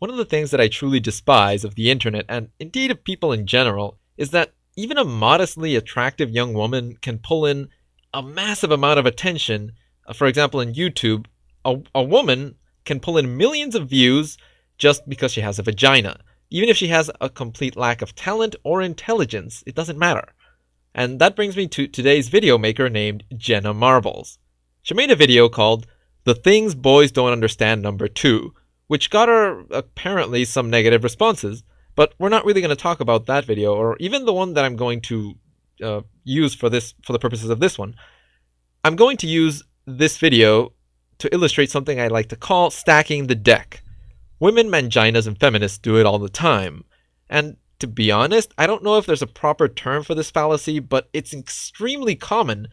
One of the things that I truly despise of the internet, and indeed of people in general, is that even a modestly attractive young woman can pull in a massive amount of attention. For example, in YouTube, a woman can pull in millions of views just because she has a vagina. Even if she has a complete lack of talent or intelligence, it doesn't matter. And that brings me to today's video maker named Jenna Marbles. She made a video called The Things Boys Don't Understand Number 2, which got her apparently some negative responses, but we're not really going to talk about that video, or even the one that I'm going to use for the purposes of this one. I'm going to use this video to illustrate something I like to call stacking the deck. Women, manginas, and feminists do it all the time. And to be honest, I don't know if there's a proper term for this fallacy, but it's extremely common.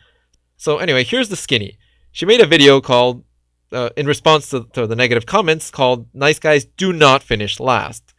So anyway, here's the skinny. She made a video called, in response to the negative comments, called Nice Guys Do Not Finish Last.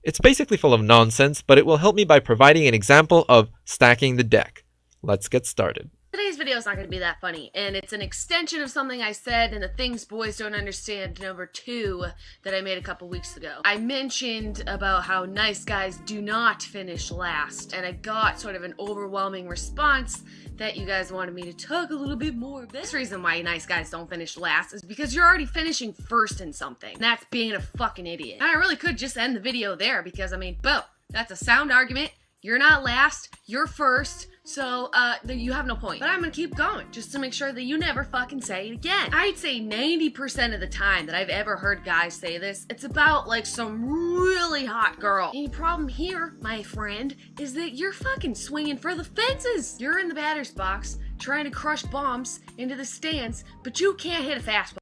It's basically full of nonsense, but it will help me by providing an example of stacking the deck. Let's get started. Today's video is not going to be that funny, and it's an extension of something I said in the Things Boys Don't Understand number 2 that I made a couple weeks ago. I mentioned about how nice guys do not finish last, and I got sort of an overwhelming response that you guys wanted me to talk a little bit more about. This reason why nice guys don't finish last is because you're already finishing first in something. And that's being a fucking idiot. And I really could just end the video there because, I mean, boom, that's a sound argument. You're not last, you're first, so you have no point. But I'm gonna keep going just to make sure that you never fucking say it again. I'd say 90% of the time that I've ever heard guys say this, it's about like some really hot girl. And the problem here, my friend, is that you're fucking swinging for the fences. You're in the batter's box trying to crush bombs into the stands, but you can't hit a fastball.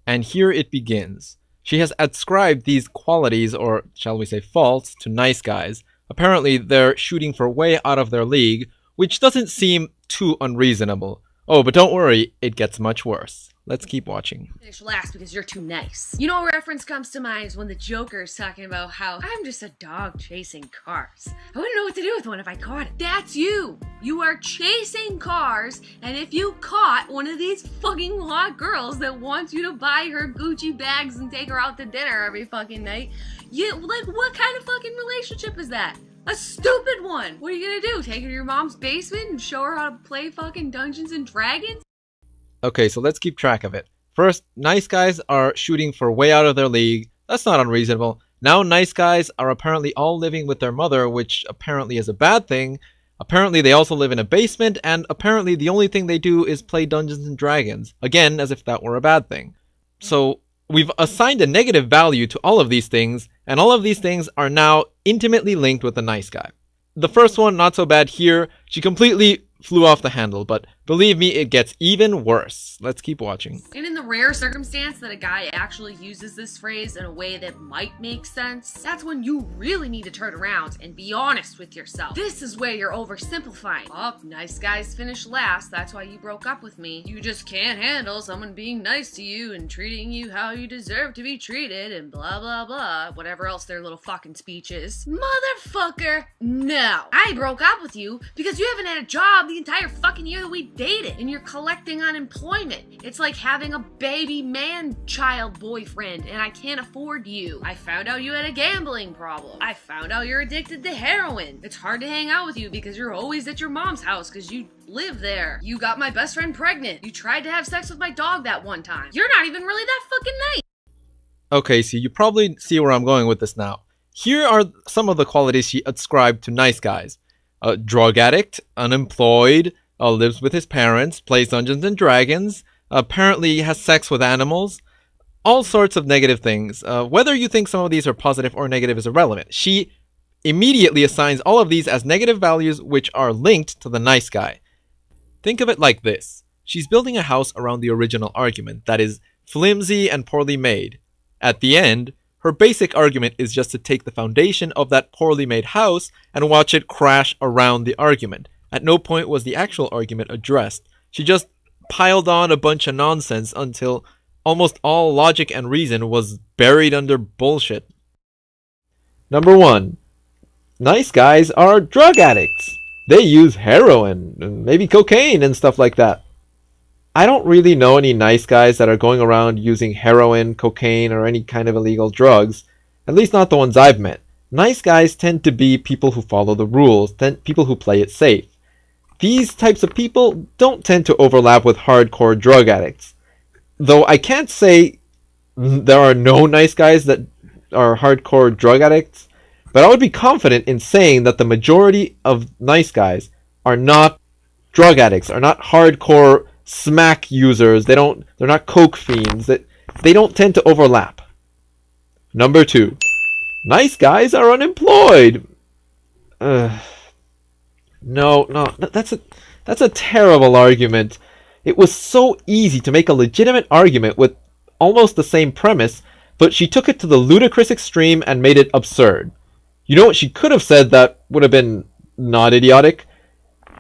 And here it begins. She has ascribed these qualities, or shall we say faults, to nice guys. Apparently, they're shooting for way out of their league, which doesn't seem too unreasonable. Oh, but don't worry, it gets much worse. Let's keep watching. Finish last because you're too nice. You know, a reference comes to mind is when the Joker is talking about how I'm just a dog chasing cars. I wouldn't know what to do with one if I caught it. That's you. You are chasing cars, and if you caught one of these fucking hot girls that wants you to buy her Gucci bags and take her out to dinner every fucking night, like, what kind of fucking relationship is that? A stupid one! What are you gonna do? Take her to your mom's basement and show her how to play fucking Dungeons and Dragons? Okay, so let's keep track of it. First, nice guys are shooting for way out of their league. That's not unreasonable. Now nice guys are apparently all living with their mother, which apparently is a bad thing. Apparently they also live in a basement, and apparently the only thing they do is play Dungeons and Dragons. Again, as if that were a bad thing. So we've assigned a negative value to all of these things, and all of these things are now intimately linked with the nice guy. The first one, not so bad here. She completely flew off the handle, but believe me, it gets even worse. Let's keep watching. And in the rare circumstance that a guy actually uses this phrase in a way that might make sense, that's when you really need to turn around and be honest with yourself. This is where you're oversimplifying. Oh, nice guys finish last, that's why you broke up with me. You just can't handle someone being nice to you and treating you how you deserve to be treated and blah blah blah, whatever else their little fucking speech is. Motherfucker, no. I broke up with you because you haven't had a job the entire fucking year that we dated, and you're collecting unemployment. It's like having a baby man-child boyfriend, and I can't afford you. I found out you had a gambling problem. I found out you're addicted to heroin. It's hard to hang out with you because you're always at your mom's house because you live there. You got my best friend pregnant. You tried to have sex with my dog that one time. You're not even really that fucking nice. Okay, so you probably see where I'm going with this now. Here are some of the qualities she ascribed to nice guys. A drug addict, unemployed, lives with his parents, plays Dungeons and Dragons, apparently has sex with animals, all sorts of negative things. Whether you think some of these are positive or negative is irrelevant. She immediately assigns all of these as negative values which are linked to the nice guy. Think of it like this. She's building a house around the original argument, that is, flimsy and poorly made. At the end, her basic argument is just to take the foundation of that poorly made house and watch it crash around the argument. At no point was the actual argument addressed. She just piled on a bunch of nonsense until almost all logic and reason was buried under bullshit. Number 1. Nice guys are drug addicts. They use heroin, and maybe cocaine and stuff like that. I don't really know any nice guys that are going around using heroin, cocaine, or any kind of illegal drugs. At least not the ones I've met. Nice guys tend to be people who follow the rules, people who play it safe. These types of people don't tend to overlap with hardcore drug addicts. Though I can't say there are no nice guys that are hardcore drug addicts, but I would be confident in saying that the majority of nice guys are not drug addicts, are not hardcore smack users. They're not coke fiends. They don't tend to overlap. Number 2. Nice guys are unemployed. No, that's a terrible argument. It was so easy to make a legitimate argument with almost the same premise, but she took it to the ludicrous extreme and made it absurd. You know what she could have said that would have been not idiotic?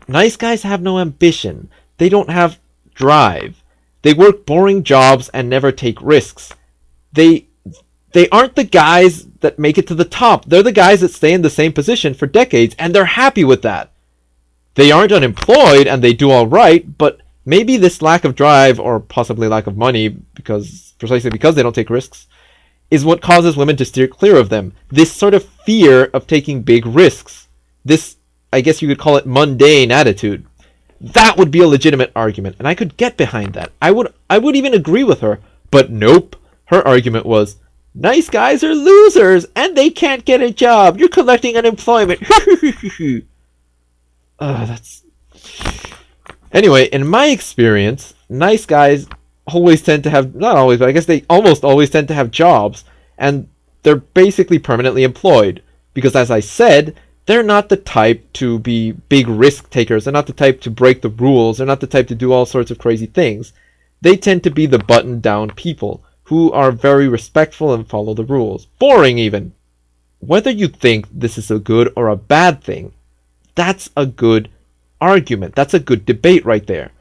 Nice guys have no ambition. They don't have drive. They work boring jobs and never take risks. They aren't the guys that make it to the top. They're the guys that stay in the same position for decades, and they're happy with that. They aren't unemployed, and they do all right, but maybe this lack of drive, or possibly lack of money, precisely because they don't take risks, is what causes women to steer clear of them. This sort of fear of taking big risks. This, I guess you could call it, mundane attitude. That would be a legitimate argument, and I could get behind that. I would even agree with her, but nope. Her argument was, nice guys are losers, and they can't get a job. You're collecting unemployment. Anyway, in my experience, nice guys always tend to have, not always, but I guess they almost always tend to have jobs, and they're basically permanently employed. Because as I said, they're not the type to be big risk takers. They're not the type to break the rules. They're not the type to do all sorts of crazy things. They tend to be the buttoned-down people who are very respectful and follow the rules. Boring, even. Whether you think this is a good or a bad thing, that's a good argument. That's a good debate right there.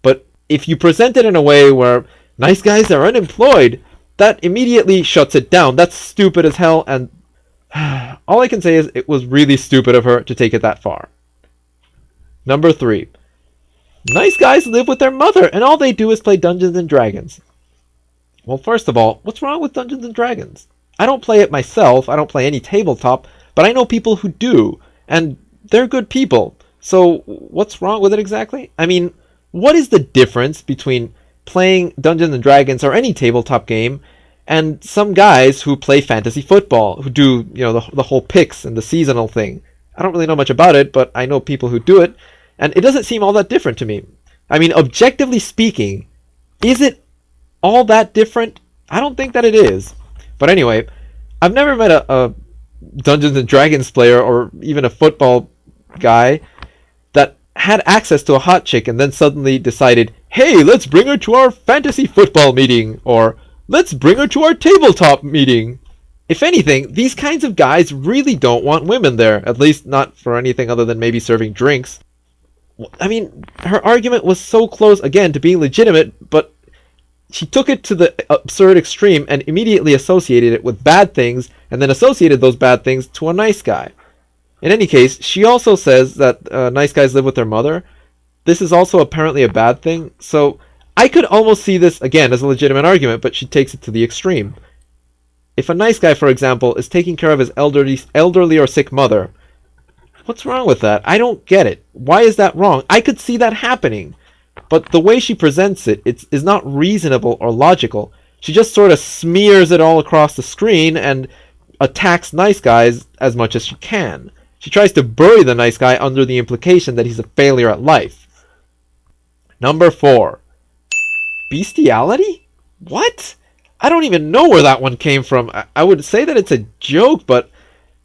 But if you present it in a way where nice guys are unemployed, that immediately shuts it down. That's stupid as hell, and all I can say is it was really stupid of her to take it that far. Number 3. Nice guys live with their mother, and all they do is play Dungeons and Dragons. Well, first of all, what's wrong with Dungeons and Dragons? I don't play it myself, I don't play any tabletop, but I know people who do, and they're good people. So, what's wrong with it exactly? I mean, what is the difference between playing Dungeons and Dragons or any tabletop game and some guys who play fantasy football, who do, the whole picks and the seasonal thing? I don't really know much about it, but I know people who do it, and it doesn't seem all that different to me. I mean, objectively speaking, is it all that different? I don't think that it is. But anyway, I've never met a Dungeons and Dragons player or even a football guy that had access to a hot chick and then suddenly decided, hey, let's bring her to our fantasy football meeting, or let's bring her to our tabletop meeting. If anything, these kinds of guys really don't want women there, at least not for anything other than maybe serving drinks. I mean, her argument was so close, again, to being legitimate, but she took it to the absurd extreme and immediately associated it with bad things, and then associated those bad things to a nice guy. In any case, she also says that nice guys live with their mother. This is also apparently a bad thing, so I could almost see this, again, as a legitimate argument, but she takes it to the extreme. If a nice guy, for example, is taking care of his elderly or sick mother, what's wrong with that? I don't get it. Why is that wrong? I could see that happening. But the way she presents it is not reasonable or logical. She just sort of smears it all across the screen and attacks nice guys as much as she can. She tries to bury the nice guy under the implication that he's a failure at life. Number 4. Bestiality? What? I don't even know where that one came from. I would say that it's a joke, but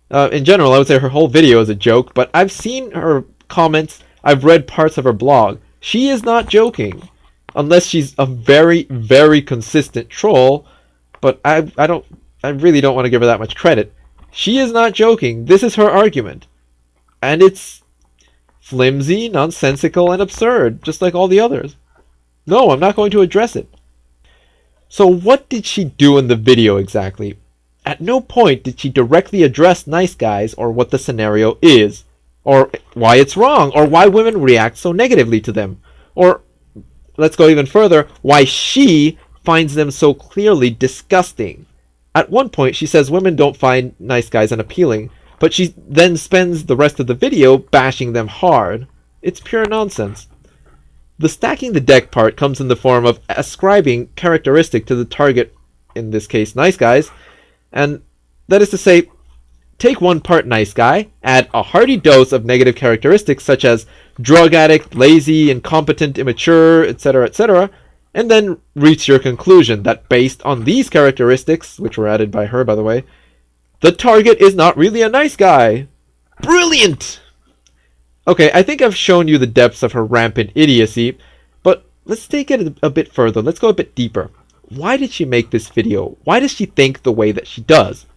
in general, I would say her whole video is a joke, but I've seen her comments, I've read parts of her blog. She is not joking, unless she's a very, very consistent troll, but I really don't want to give her that much credit. She is not joking. This is her argument. And it's flimsy, nonsensical, and absurd, just like all the others. No, I'm not going to address it. So what did she do in the video exactly? At no point did she directly address nice guys or what the scenario is, or why it's wrong, or why women react so negatively to them, or, let's go even further, why she finds them so clearly disgusting. At one point, she says women don't find nice guys unappealing, but she then spends the rest of the video bashing them hard. It's pure nonsense. The stacking the deck part comes in the form of ascribing characteristic to the target, in this case nice guys, and that is to say, take one part nice guy, add a hearty dose of negative characteristics such as drug addict, lazy, incompetent, immature, etc., and then reach your conclusion that based on these characteristics, which were added by her by the way, the target is not really a nice guy. Brilliant! Okay, I think I've shown you the depths of her rampant idiocy, but let's take it a bit further. Let's go a bit deeper. Why did she make this video? Why does she think the way that she does?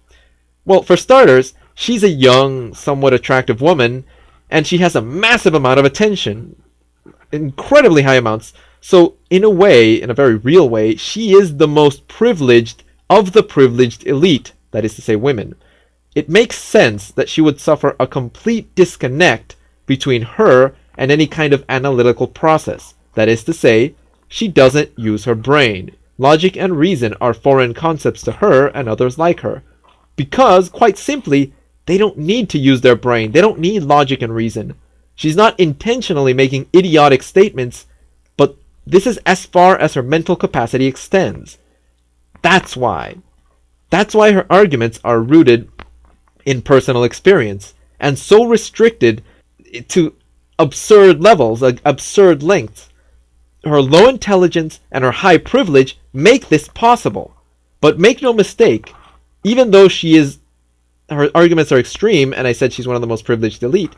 Well, for starters, she's a young, somewhat attractive woman, and she has a massive amount of attention. Incredibly high amounts. So, in a way, in a very real way, she is the most privileged of the privileged elite, that is to say, women. It makes sense that she would suffer a complete disconnect between her and any kind of analytical process. That is to say, she doesn't use her brain. Logic and reason are foreign concepts to her and others like her. Because, quite simply, they don't need to use their brain. They don't need logic and reason. She's not intentionally making idiotic statements, but this is as far as her mental capacity extends. That's why. That's why her arguments are rooted in personal experience, and so restricted to absurd levels, absurd lengths. Her low intelligence and her high privilege make this possible. But make no mistake, even though her arguments are extreme, and I said she's one of the most privileged elite,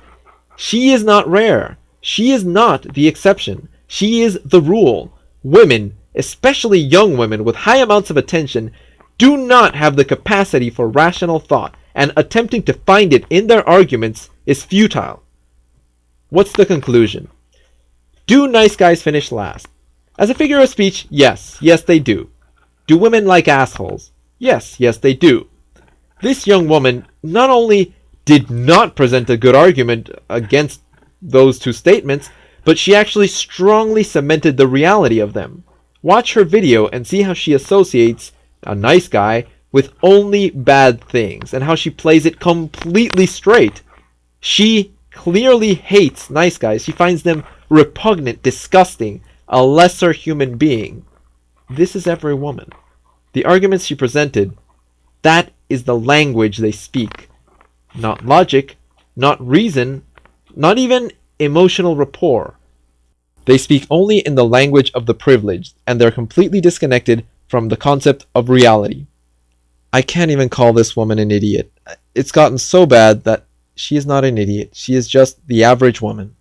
she is not rare. She is not the exception. She is the rule. Women, especially young women with high amounts of attention, do not have the capacity for rational thought, and attempting to find it in their arguments is futile. What's the conclusion? Do nice guys finish last? As a figure of speech, yes. Yes, they do. Do women like assholes? Yes. Yes, they do. This young woman not only did not present a good argument against those two statements, but she actually strongly cemented the reality of them. Watch her video and see how she associates a nice guy with only bad things, and how she plays it completely straight. She clearly hates nice guys. She finds them repugnant, disgusting, a lesser human being. This is every woman. The arguments she presented, that is the language they speak. Not logic, not reason, not even emotional rapport. They speak only in the language of the privileged, and they're completely disconnected from the concept of reality. I can't even call this woman an idiot. It's gotten so bad that she is not an idiot. She is just the average woman.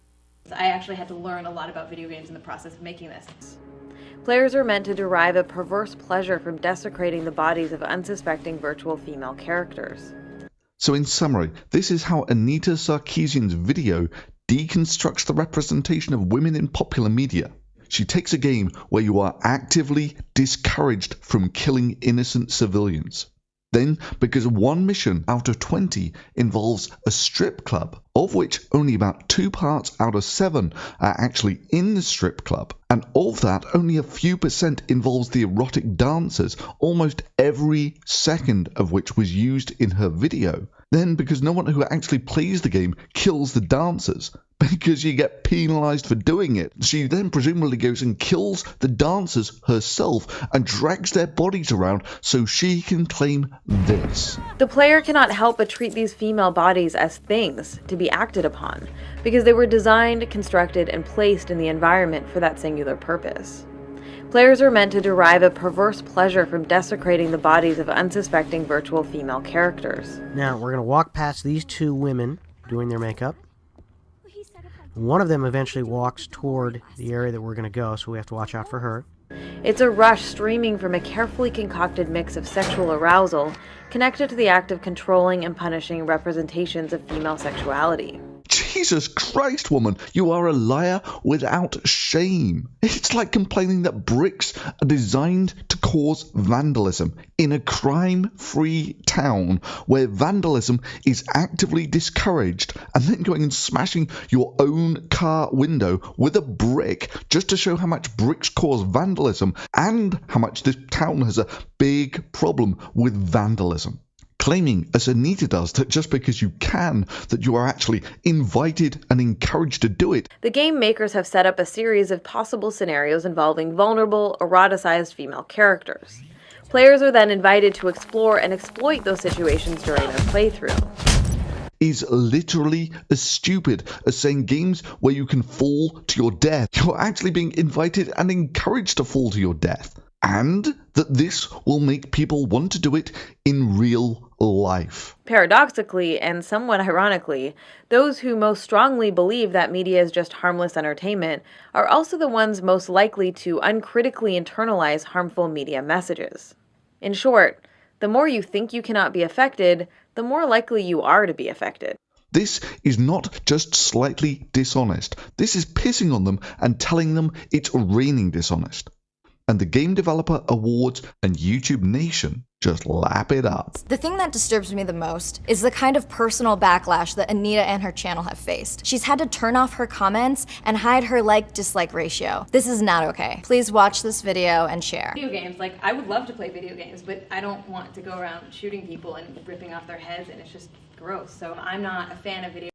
I actually had to learn a lot about video games in the process of making this. Players are meant to derive a perverse pleasure from desecrating the bodies of unsuspecting virtual female characters. So in summary, this is how Anita Sarkeesian's video deconstructs the representation of women in popular media. She takes a game where you are actively discouraged from killing innocent civilians. Then, because one mission out of 20 involves a strip club, of which only about 2 parts out of 7 are actually in the strip club, and of that only a few percent involves the erotic dancers, almost every second of which was used in her video. Then, because no one who actually plays the game kills the dancers, because you get penalized for doing it, she then presumably goes and kills the dancers herself and drags their bodies around so she can claim this. The player cannot help but treat these female bodies as things to be acted upon, because they were designed, constructed, and placed in the environment for that singular purpose. Players are meant to derive a perverse pleasure from desecrating the bodies of unsuspecting virtual female characters. Now, we're going to walk past these two women doing their makeup. One of them eventually walks toward the area that we're going to go, so we have to watch out for her. It's a rush streaming from a carefully concocted mix of sexual arousal connected to the act of controlling and punishing representations of female sexuality. Jesus Christ, woman, you are a liar without shame. It's like complaining that bricks are designed to cause vandalism in a crime-free town where vandalism is actively discouraged, and then going and smashing your own car window with a brick just to show how much bricks cause vandalism and how much this town has a big problem with vandalism. Claiming, as Anita does, that just because you can, that you are actually invited and encouraged to do it. The game makers have set up a series of possible scenarios involving vulnerable, eroticized female characters. Players are then invited to explore and exploit those situations during their playthrough. Is literally as stupid as saying games where you can fall to your death. You're actually being invited and encouraged to fall to your death. And that this will make people want to do it in real life. Paradoxically, and somewhat ironically, those who most strongly believe that media is just harmless entertainment are also the ones most likely to uncritically internalize harmful media messages. In short, the more you think you cannot be affected, the more likely you are to be affected. This is not just slightly dishonest. This is pissing on them and telling them it's raining dishonest. And the Game Developer Awards and YouTube Nation just lap it up. The thing that disturbs me the most is the kind of personal backlash that Anita and her channel have faced. She's had to turn off her comments and hide her like-dislike ratio. This is not okay. Please watch this video and share. Video games, like, I would love to play video games, but I don't want to go around shooting people and ripping off their heads, and it's just gross. So I'm not a fan of video